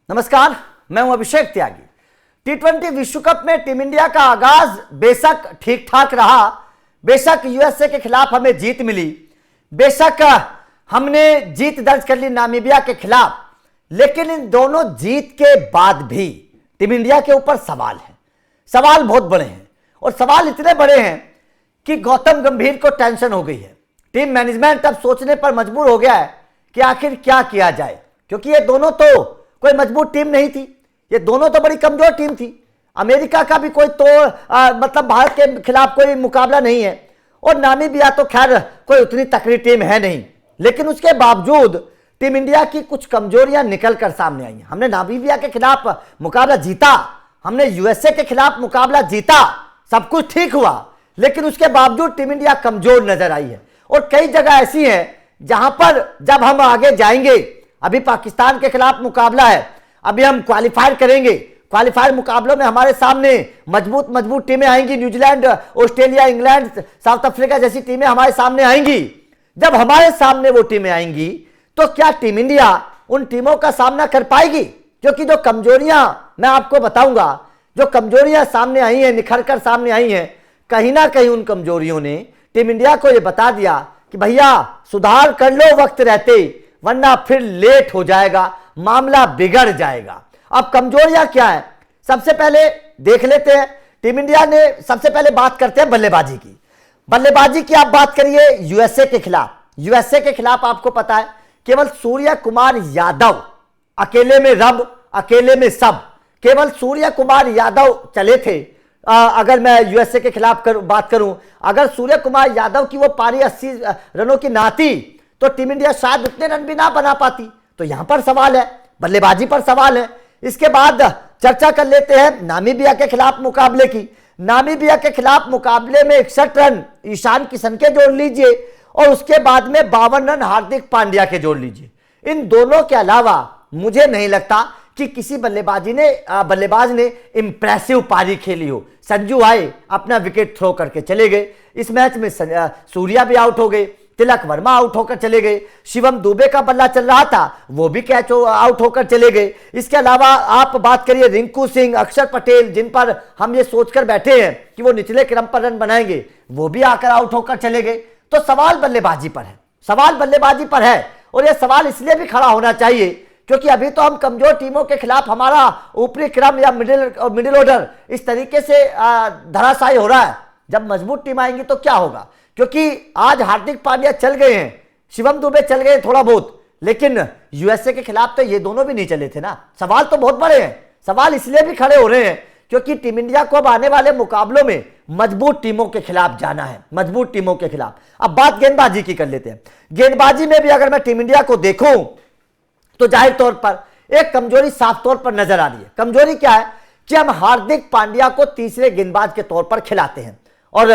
नमस्कार, मैं हूं अभिषेक त्यागी। टी20 विश्व कप में टीम इंडिया का आगाज बेशक ठीक ठाक रहा, बेशक यूएसए के खिलाफ हमें जीत मिली, बेशक हमने जीत दर्ज कर ली नामीबिया के खिलाफ, लेकिन इन दोनों जीत के बाद भी टीम इंडिया के ऊपर सवाल है। सवाल बहुत बड़े हैं और सवाल इतने बड़े हैं कि गौतम गंभीर को टेंशन हो गई है। टीम मैनेजमेंट अब सोचने पर मजबूर हो गया है कि आखिर क्या किया जाए, क्योंकि ये दोनों तो कोई मजबूत टीम नहीं थी, ये दोनों तो बड़ी कमजोर टीम थी। अमेरिका का भी कोई मतलब भारत के खिलाफ कोई मुकाबला नहीं है और नामीबिया तो खैर कोई उतनी तकड़ी टीम है नहीं, लेकिन उसके बावजूद टीम इंडिया की कुछ कमजोरियां निकल कर सामने आई हैं। हमने नामीबिया के खिलाफ मुकाबला जीता, हमने यूएसए के खिलाफ मुकाबला जीता, सब कुछ ठीक हुआ, लेकिन उसके बावजूद टीम इंडिया कमजोर नजर आई है। और कई जगह ऐसी है जहां पर जब हम आगे जाएंगे, अभी पाकिस्तान के खिलाफ मुकाबला है, अभी हम क्वालिफायर करेंगे, क्वालिफायर मुकाबलों में हमारे सामने मजबूत मजबूत टीमें आएंगी, New Zealand, Australia, England, south Africa जैसी टीमें हमारे सामने आएंगी। जब हमारे सामने वो टीमें आएंगी तो क्या टीम इंडिया उन टीमों का सामना कर पाएगी? क्योंकि जो कमजोरियां मैं आपको बताऊंगा, जो कमजोरियां सामने आई हैं, निखर कर सामने आई हैं, कहीं ना कहीं उन कमजोरियों ने टीम इंडिया को यह बता दिया कि भैया सुधार कर लो वक्त रहते, वरना फिर लेट हो जाएगा, मामला बिगड़ जाएगा। अब कमजोरियां क्या है, सबसे पहले देख लेते हैं। टीम इंडिया ने सबसे पहले बात करते हैं बल्लेबाजी की। बल्लेबाजी की आप बात करिए यूएसए के खिलाफ, यूएसए के खिलाफ आपको पता है केवल सूर्य कुमार यादव, अकेले में रब, अकेले में सब, केवल सूर्य कुमार यादव चले थे। अगर मैं यूएसए के खिलाफ बात करूं, अगर सूर्य कुमार यादव की वो पारी 80 रनों की ना आती तो टीम इंडिया शायद उतने रन भी ना बना पाती। तो यहां पर सवाल है, बल्लेबाजी पर सवाल है। इसके बाद चर्चा कर लेते हैं नामीबिया के खिलाफ मुकाबले की। नामीबिया के खिलाफ मुकाबले में 61 रन ईशान किशन के जोड़ लीजिए और उसके बाद में 52 रन हार्दिक पांड्या के जोड़ लीजिए। इन दोनों के अलावा मुझे नहीं लगता कि किसी बल्लेबाज ने इंप्रेसिव पारी खेली हो। संजू आए, अपना विकेट थ्रो करके चले गए। इस मैच में सूर्या भी आउट हो गए, तिलक वर्मा आउट होकर चले गए, शिवम दुबे का बल्ला चल रहा था, वो भी कैच आउट होकर चले गए। इसके अलावा आप बात करिए रिंकू सिंह, अक्षर पटेल, जिन पर हम ये सोचकर बैठे हैं कि वो निचले क्रम पर रन बनाएंगे, वो भी आकर आउट होकर चले गए। तो सवाल बल्लेबाजी पर है, सवाल बल्लेबाजी पर है। और यह सवाल इसलिए भी खड़ा होना चाहिए क्योंकि अभी तो हम कमजोर टीमों के खिलाफ हमारा ऊपरी क्रम या मिडिल ऑर्डर इस तरीके से धराशायी हो रहा है। जब मजबूत टीम आएंगी तो क्या होगा? क्योंकि आज हार्दिक पांड्या चल गए हैं, शिवम दुबे चल गए थोड़ा बहुत, लेकिन यूएसए के खिलाफ तो ये दोनों भी नहीं चले थे ना। सवाल तो बहुत बड़े हैं। सवाल इसलिए भी खड़े हो रहे हैं क्योंकि टीम इंडिया को अब आने वाले मुकाबलों में मजबूत टीमों के खिलाफ जाना है, मजबूत टीमों के खिलाफ। अब बात गेंदबाजी की कर लेते हैं। गेंदबाजी में भी अगर मैं टीम इंडिया को देखूं तो जाहिर तौर पर एक कमजोरी साफ तौर पर नजर आ रही है। कमजोरी क्या है कि हम हार्दिक पांड्या को तीसरे गेंदबाज के तौर पर खिलाते हैं और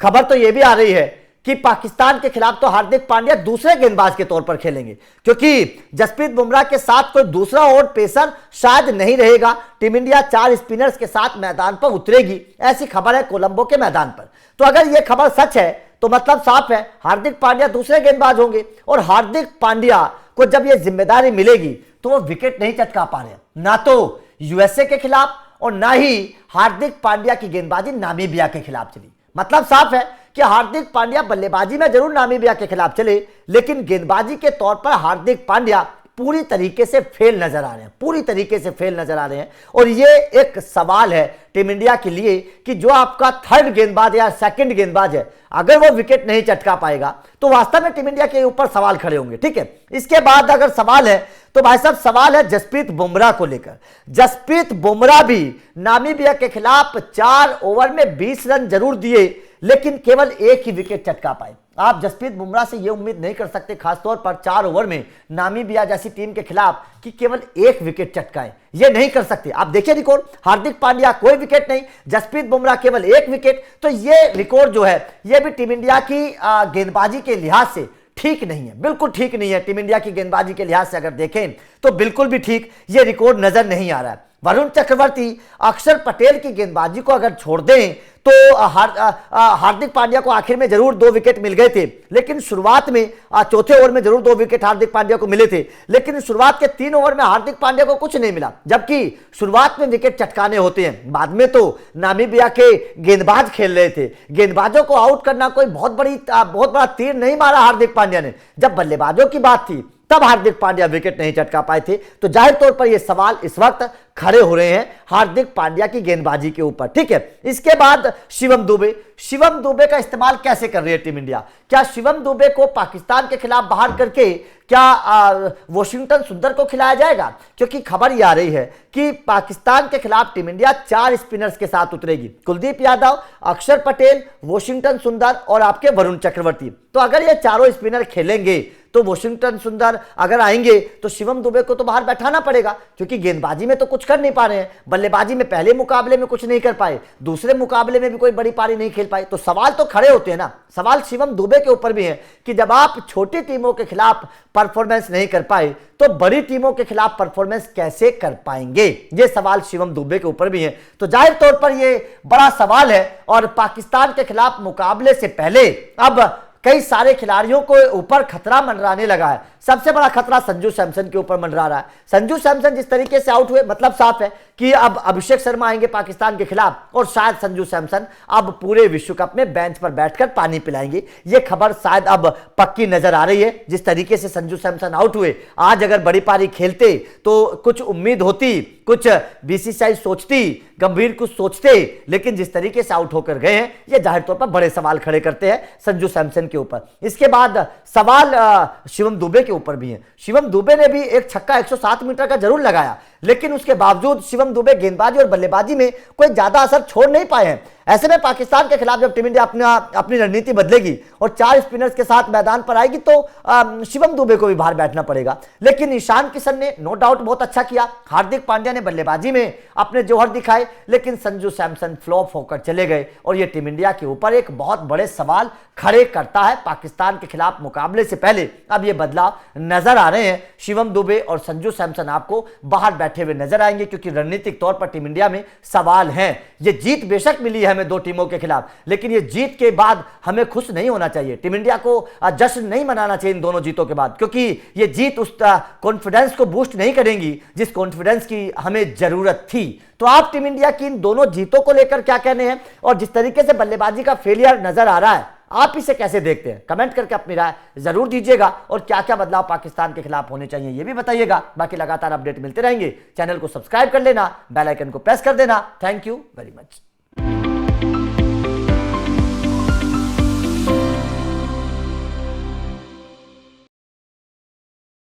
खबर तो यह भी आ रही है कि पाकिस्तान के खिलाफ तो हार्दिक पांड्या दूसरे गेंदबाज के तौर पर खेलेंगे, क्योंकि जसप्रीत बुमराह के साथ कोई दूसरा और पेसर शायद नहीं रहेगा। टीम इंडिया 4 स्पिनर्स के साथ मैदान पर उतरेगी, ऐसी खबर है कोलंबो के मैदान पर। तो अगर यह खबर सच है तो मतलब साफ है हार्दिक पांड्या दूसरे गेंदबाज होंगे और हार्दिक पांड्या को जब यह जिम्मेदारी मिलेगी तो वो विकेट नहीं चटका पा रहे, ना तो यूएसए के खिलाफ और ना ही हार्दिक पांड्या की गेंदबाजी नामीबिया के खिलाफ चली। मतलब साफ है कि हार्दिक पांड्या बल्लेबाजी में जरूर नामीबिया के खिलाफ चले, लेकिन गेंदबाजी के तौर पर हार्दिक पांड्या पूरी तरीके से फेल नजर आ रहे हैं, पूरी तरीके से फेल नजर आ रहे हैं। और ये एक सवाल है टीम इंडिया के लिए कि जो आपका थर्ड गेंदबाज या सेकंड गेंदबाज है, अगर वो विकेट नहीं चटका पाएगा तो वास्तव में टीम इंडिया के ऊपर सवाल खड़े होंगे। ठीक है, इसके बाद अगर सवाल है तो भाई साहब सवाल है जसप्रीत बुमराह को लेकर। जसप्रीत बुमराह भी नामीबिया के खिलाफ 4 ओवर में 20 रन जरूर दिए, लेकिन केवल एक ही विकेट चटका पाए। आप जसप्रीत बुमराह से यह उम्मीद नहीं कर सकते, खासतौर पर 4 ओवर में नामीबिया जैसी टीम के खिलाफ, कि केवल एक विकेट चटकाए। यह नहीं कर सकते। आप देखिए रिकॉर्ड, हार्दिक पांड्या कोई विकेट नहीं, जसप्रीत बुमराह केवल एक विकेट। तो यह रिकॉर्ड जो है यह भी टीम इंडिया की गेंदबाजी के लिहाज से ठीक नहीं है, बिल्कुल ठीक नहीं है। टीम इंडिया की गेंदबाजी के लिहाज से अगर देखें तो बिल्कुल भी ठीक यह रिकॉर्ड नजर नहीं आ रहा है। वरुण चक्रवर्ती, अक्षर पटेल की गेंदबाजी को अगर छोड़ दें तो हार्दिक पांड्या को आखिर में जरूर 2 विकेट मिल गए थे, लेकिन शुरुआत में चौथे ओवर में जरूर 2 विकेट हार्दिक पांड्या को मिले थे, लेकिन शुरुआत के 3 ओवर में हार्दिक पांड्या को कुछ नहीं मिला, जबकि शुरुआत में विकेट चटकाने होते हैं। बाद में तो नामीबिया के गेंदबाज खेल रहे थे, गेंदबाजों को आउट करना कोई बहुत बड़ा तीर नहीं मारा हार्दिक पांड्या ने। जब बल्लेबाजों की बात थी तब हार्दिक पांड्या विकेट नहीं चटका पाए थे। तो जाहिर तौर पर यह सवाल इस वक्त खड़े हो रहे हैं हार्दिक पांड्या की गेंदबाजी के ऊपर, ठीक है। इसके बाद शिवम दुबे का इस्तेमाल कैसे कर रही है टीम इंडिया? क्या शिवम दुबे को पाकिस्तान के खिलाफ बाहर करके क्या वॉशिंगटन सुंदर को खिलाया जाएगा? क्योंकि खबर यह आ रही है कि पाकिस्तान के खिलाफ टीम इंडिया 4 स्पिनर्स के साथ उतरेगी, कुलदीप यादव, अक्षर पटेल, वॉशिंगटन सुंदर और आपके वरुण चक्रवर्ती। तो अगर ये चारों स्पिनर खेलेंगे तो वॉशिंगटन सुंदर अगर आएंगे तो शिवम दुबे को तो बाहर बैठाना पड़ेगा, क्योंकि गेंदबाजी में तो कुछ कर नहीं पा रहे हैं, बल्लेबाजी में पहले मुकाबले में कुछ नहीं कर पाए, दूसरे मुकाबले में भी कोई बड़ी पारी नहीं खेल पाए। तो सवाल तो खड़े होते हैं ना, सवाल शिवम दुबे के ऊपर भी है कि जब आप छोटी टीमों के खिलाफ परफॉर्मेंस नहीं कर पाए तो बड़ी टीमों के खिलाफ परफॉर्मेंस कैसे कर पाएंगे? ये सवाल शिवम दुबे के ऊपर भी है। तो जाहिर तौर पर यह बड़ा सवाल है और पाकिस्तान के खिलाफ मुकाबले से पहले अब कई सारे खिलाड़ियों को ऊपर खतरा मंडराने लगा है। सबसे बड़ा खतरा संजू सैमसन के ऊपर मंडरा रहा है। संजू सैमसन जिस तरीके से आउट हुए, मतलब साफ है कि अब अभिषेक शर्मा आएंगे पाकिस्तान के खिलाफ और शायद संजू सैमसन अब पूरे विश्व कप में बेंच पर बैठकर पानी पिलाएंगे। ये खबर शायद अब पक्की नजर आ रही है। जिस तरीके से संजू सैमसन आउट हुए, आज अगर बड़ी पारी खेलते तो कुछ उम्मीद होती, कुछ बीसीसीआई सोचती, गंभीर कुछ सोचते, लेकिन जिस तरीके से आउट होकर गए हैं ये जाहिर तौर पर बड़े सवाल खड़े करते हैं संजू सैमसन के ऊपर। इसके बाद सवाल शिवम दुबे के ऊपर भी है। शिवम दुबे ने भी एक छक्का 107 मीटर का जरूर लगाया, लेकिन उसके बावजूद शिवम दुबे गेंदबाजी और बल्लेबाजी में कोई ज्यादा असर छोड़ नहीं पाए हैं। ऐसे में पाकिस्तान के खिलाफ जब टीम इंडिया अपनी रणनीति बदलेगी और 4 स्पिनर्स के साथ मैदान पर आएगी तो शिवम दुबे को भी बाहर बैठना पड़ेगा। लेकिन ईशान किशन ने नो डाउट बहुत अच्छा किया, हार्दिक पांड्या ने बल्लेबाजी में अपने जौहर दिखाए, लेकिन संजू सैमसन फ्लॉप होकर चले गए और यह टीम इंडिया के ऊपर एक बहुत बड़े सवाल खड़े करता है। पाकिस्तान के खिलाफ मुकाबले से पहले अब ये बदलाव नजर आ रहे हैं। शिवम दुबे और संजू सैमसन आपको बाहर बैठे हुए नजर आएंगे, क्योंकि रणनीतिक तौर पर टीम इंडिया में सवाल हैं। ये जीत बेशक मिली है हमें 2 टीमों के खिलाफ, लेकिन ये जीत के बाद हमें खुश नहीं होना चाहिए। टीम इंडिया को जश्न नहीं मनाना चाहिए इन दोनों जीतों के बाद, क्योंकि ये जीत उस कॉन्फिडेंस को बूस्ट नहीं करेंगी जिस कॉन्फिडेंस की हमें जरूरत थी। तो आप टीम इंडिया की इन दोनों जीतों को लेकर क्या कहने हैं और जिस तरीके से बल्लेबाजी का फेलियर नजर आ रहा है, आप इसे कैसे देखते हैं? कमेंट करके अपनी राय जरूर दीजिएगा और क्या क्या बदलाव पाकिस्तान के खिलाफ होने चाहिए ये भी बताइएगा। बाकी लगातार अपडेट मिलते रहेंगे। चैनल को सब्सक्राइब कर लेना, बेल आइकन को प्रेस कर देना। Thank you very much.